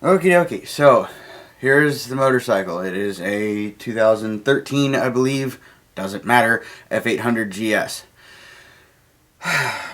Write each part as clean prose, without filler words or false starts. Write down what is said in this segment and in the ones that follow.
Okie dokie, so here's the motorcycle. It is a 2013, I believe, doesn't matter, F800GS.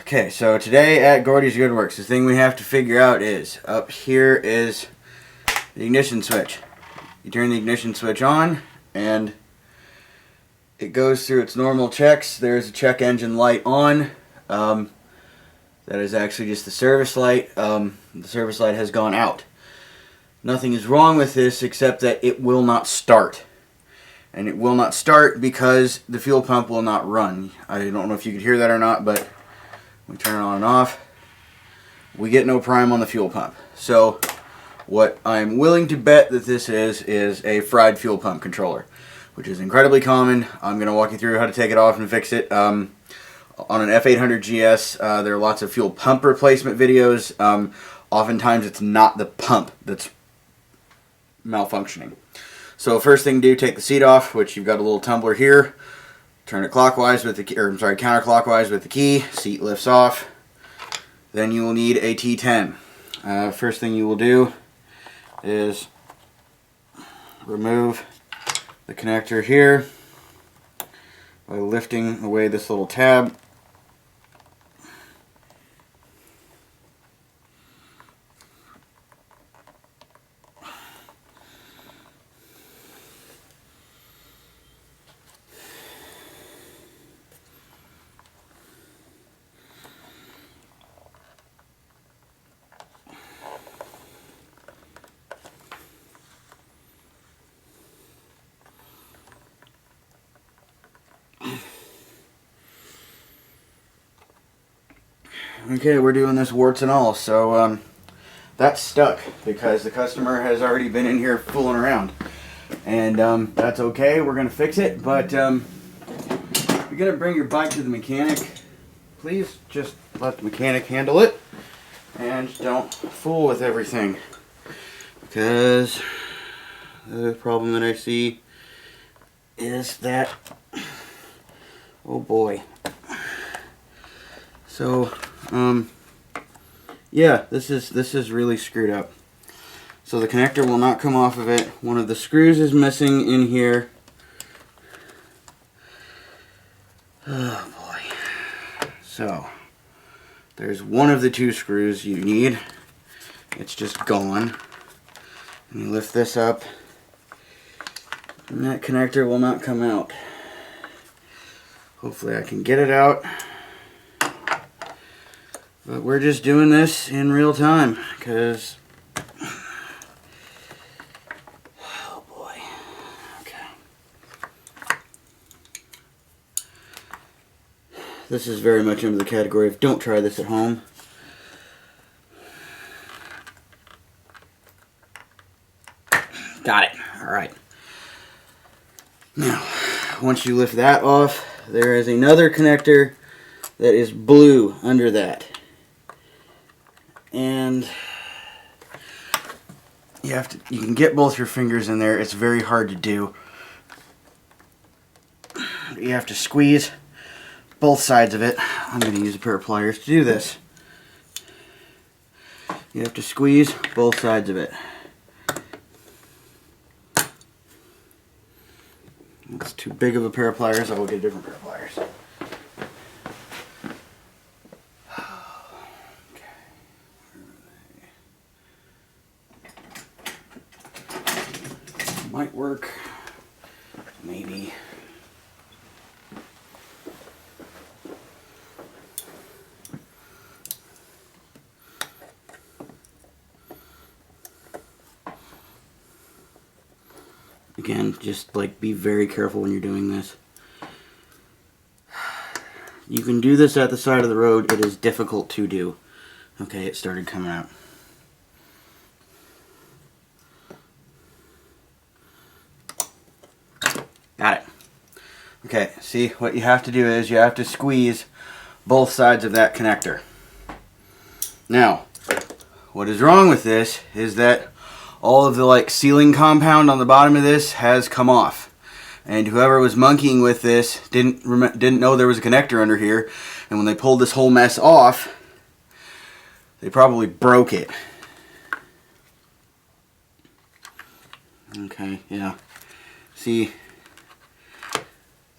Okay, so today at Gordy's Goodworks, the thing we have to figure out is, up here is the ignition switch. You turn the ignition switch on, and it goes through its normal checks. There's a check engine light on. That is actually just the service light. The service light has gone out. Nothing is wrong with this except that it will not start. And it will not start because the fuel pump will not run. I don't know if you could hear that or not, but we turn it on and off. We get no prime on the fuel pump. So what I'm willing to bet that this is a fried fuel pump controller, which is incredibly common. I'm going to walk you through how to take it off and fix it. On an F800GS, there are lots of fuel pump replacement videos. Oftentimes it's not the pump that's malfunctioning. So first thing to do, take the seat off, which you've got a little tumbler here. Turn it clockwise with the key, counterclockwise with the key. Seat lifts off. Then you will need a T10. First thing you will do is remove the connector here by lifting away this little tab. Okay, we're doing this warts and all, so that's stuck because the customer has already been in here fooling around. And that's okay, we're going to fix it, but you're going to bring your bike to the mechanic. Please just let the mechanic handle it and don't fool with everything. Because the problem that I see is that, oh boy. So, yeah, this is really screwed up. So the connector will not come off of it. One of the screws is missing in here. Oh boy. So, there's one of the two screws you need. It's just gone. And you lift this up, and that connector will not come out. Hopefully I can get it out. But we're just doing this in real time, because, oh boy, okay. This is very much under the category of don't try this at home. Got it, alright. Now, once you lift that off, there is another connector that is blue under that. And you can get both your fingers in there. It's very hard to do. You have to squeeze both sides of it. I'm going to use a pair of pliers to do this. You have to squeeze both sides of it. It's too big of a pair of pliers. I will get a different pair of pliers. Might work, maybe. Again, just like be very careful when you're doing this. You can do this at the side of the road. It is difficult to do. Okay, it started coming out. Got it. Okay, see, what you have to do is you have to squeeze both sides of that connector. Now, what is wrong with this is that all of the sealing compound on the bottom of this has come off. And whoever was monkeying with this didn't know there was a connector under here, and when they pulled this whole mess off, they probably broke it. Okay, yeah. See,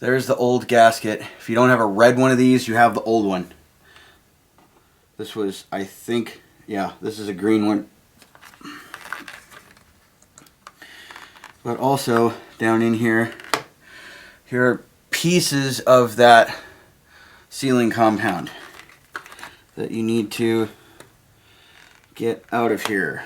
there's the old gasket. If you don't have a red one of these, you have the old one. This was, I think, yeah, this is a green one. But also, down in here, here are pieces of that sealing compound that you need to get out of here.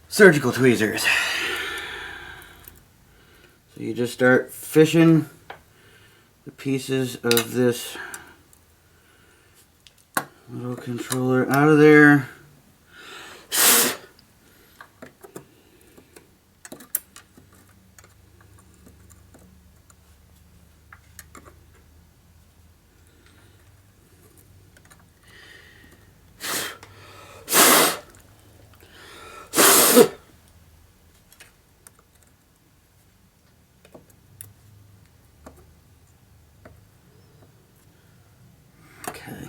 Surgical tweezers. So you just start fishing the pieces of this little controller out of there. Okay.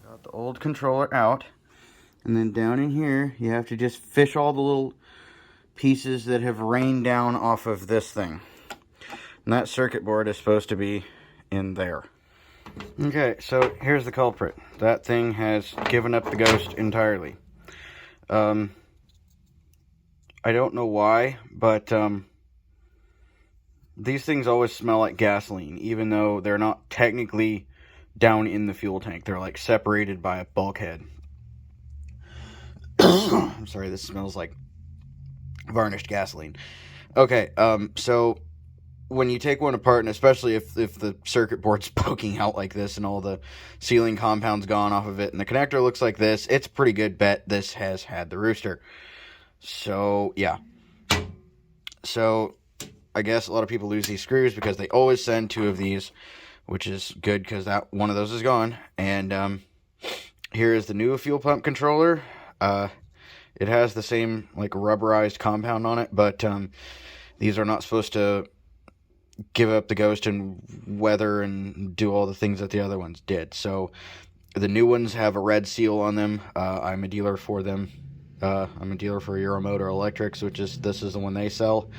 Got the old controller out. And then down in here, you have to just fish all the little pieces that have rained down off of this thing. And that circuit board is supposed to be in there. Okay, so here's the culprit. That thing has given up the ghost entirely. I don't know why, but these things always smell like gasoline, even though they're not technically down in the fuel tank. They're like separated by a bulkhead. I'm sorry, this smells like varnished gasoline. Okay, so when you take one apart, and especially if the circuit board's poking out like this and all the sealing compound's gone off of it and the connector looks like this, it's a pretty good bet this has had the rooster. So, yeah. So, I guess a lot of people lose these screws because they always send 2 of these, which is good because that one of those is gone. And here is the new fuel pump controller. It has the same like rubberized compound on it, but these are not supposed to give up the ghost and weather and do all the things that the other ones did. So the new ones have a red seal on them. I'm a dealer for them. I'm a dealer for Euromotor Electrics, this is the one they sell.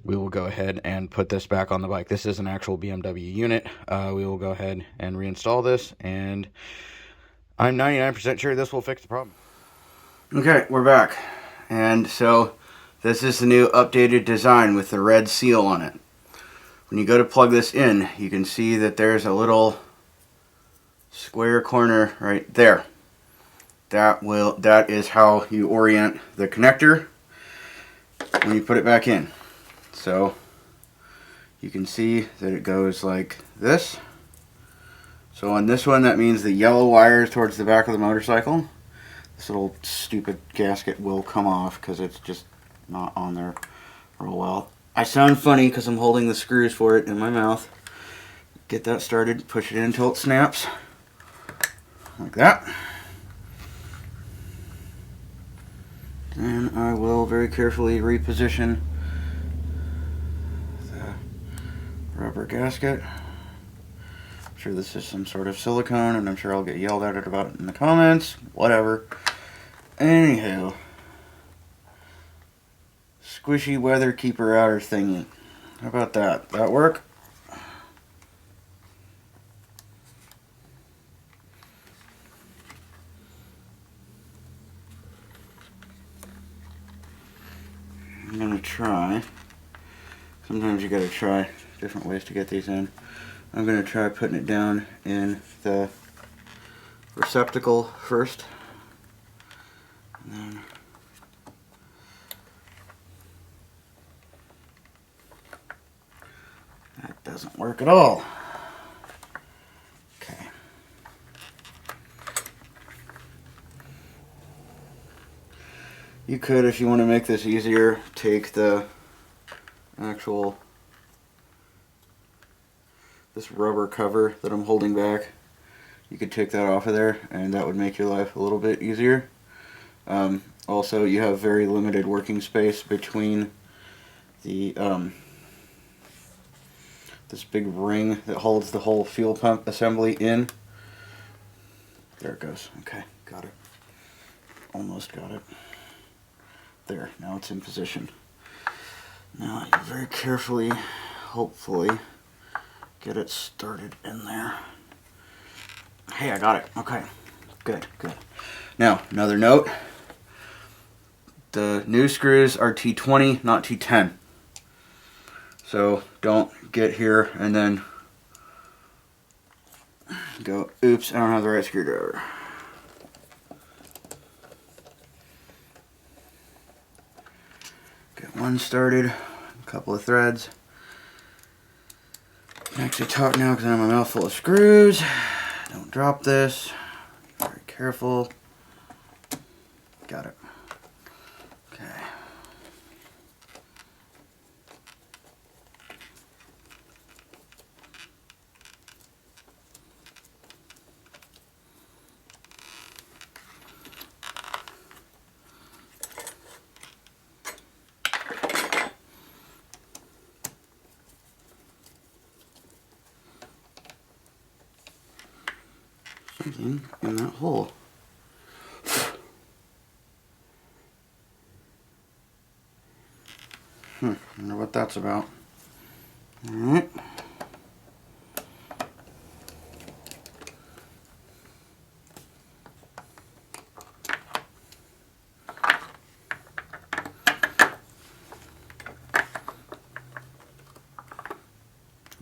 We will go ahead and put this back on the bike. This is an actual BMW unit. We will go ahead and reinstall this, and I'm 99% sure this will fix the problem. Okay, we're back. And so this is the new updated design with the red seal on it. When you go to plug this in, you can see that there's a little square corner right there. That is how you orient the connector when you put it back in. So you can see that it goes like this. So on this one, that means the yellow wire is towards the back of the motorcycle. This little stupid gasket will come off because it's just not on there real well. I sound funny because I'm holding the screws for it in my mouth. Get that started, push it in until it snaps. Like that. And I will very carefully reposition the rubber gasket. I'm sure this is some sort of silicone, and I'm sure I'll get yelled at about it in the comments. Whatever. Anywho. Squishy weather keeper outer thingy. How about that? That work? I'm gonna try. Sometimes you gotta try different ways to get these in. I'm gonna try putting it down in the receptacle first. And then that doesn't work at all. Okay. You could, if you want to make this easier, take the actual this rubber cover that I'm holding back. You could take that off of there, and that would make your life a little bit easier. Also, you have very limited working space between the this big ring that holds the whole fuel pump assembly in. There it goes. Okay, got it. Almost got it. There, now it's in position. Now you very carefully, hopefully, get it started in there. Hey, I got it. Okay, good, good. Now, another note. The new screws are T20, not T10. So don't get here and then go, oops, I don't have the right screwdriver. Get one started, a couple of threads. I can actually talk now because I have my mouth full of screws. Don't drop this. Very careful. Got it. Okay. Something in that hole. Wonder what that's about. Alright.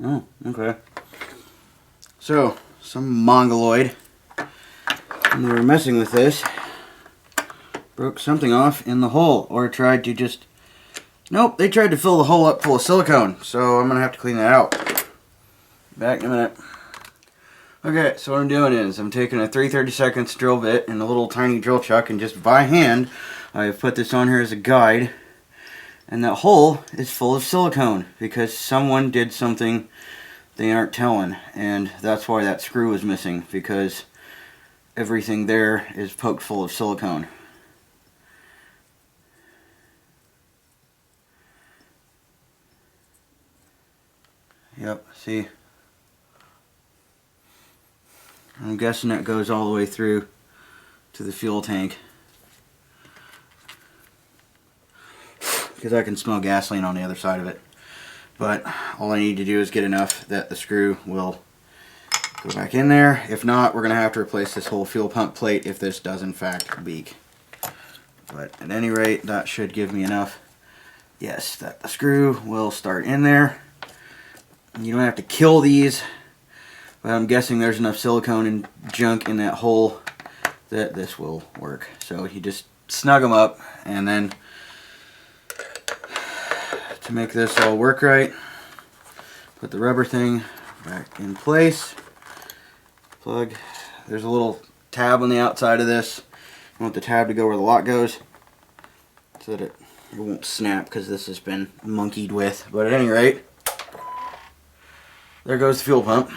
Oh, okay. So, some mongoloid, when they were messing with this, broke something off in the hole, or tried to just... Nope, they tried to fill the hole up full of silicone, so I'm going to have to clean that out. Back in a minute. Okay, so what I'm doing is, I'm taking a 3/32 drill bit and a little tiny drill chuck, and just by hand, I've put this on here as a guide, and that hole is full of silicone, because someone did something they aren't telling, and that's why that screw is missing, because everything there is poked full of silicone. Yep, see? I'm guessing that goes all the way through to the fuel tank, because I can smell gasoline on the other side of it. But all I need to do is get enough that the screw will go back in there. If not, we're going to have to replace this whole fuel pump plate if this does in fact leak. But at any rate, that should give me enough, yes, that the screw will start in there. You don't have to kill these, but I'm guessing there's enough silicone and junk in that hole that this will work. So you just snug them up, and then to make this all work right, put the rubber thing back in place. Plug. There's a little tab on the outside of this. I want the tab to go where the lock goes, so that it won't snap, because this has been monkeyed with. But at any rate, there goes the fuel pump.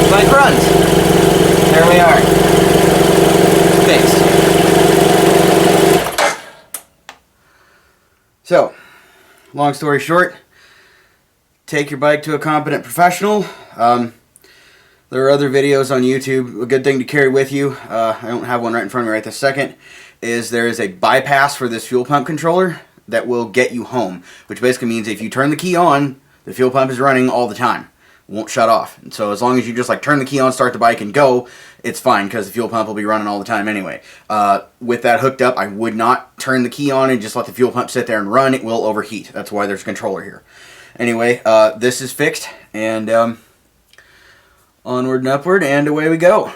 Bike runs. There we are. Fixed. So, long story short, take your bike to a competent professional. There are other videos on YouTube. A good thing to carry with you, I don't have one right in front of me right this second, is there is a bypass for this fuel pump controller that will get you home, which basically means if you turn the key on, the fuel pump is running all the time. It won't shut off. And so as long as you just like turn the key on, start the bike, and go, it's fine, because the fuel pump will be running all the time anyway. With that hooked up, I would not turn the key on and just let the fuel pump sit there and run. It will overheat. That's why there's a controller here. Anyway, this is fixed, and onward and upward, and away we go.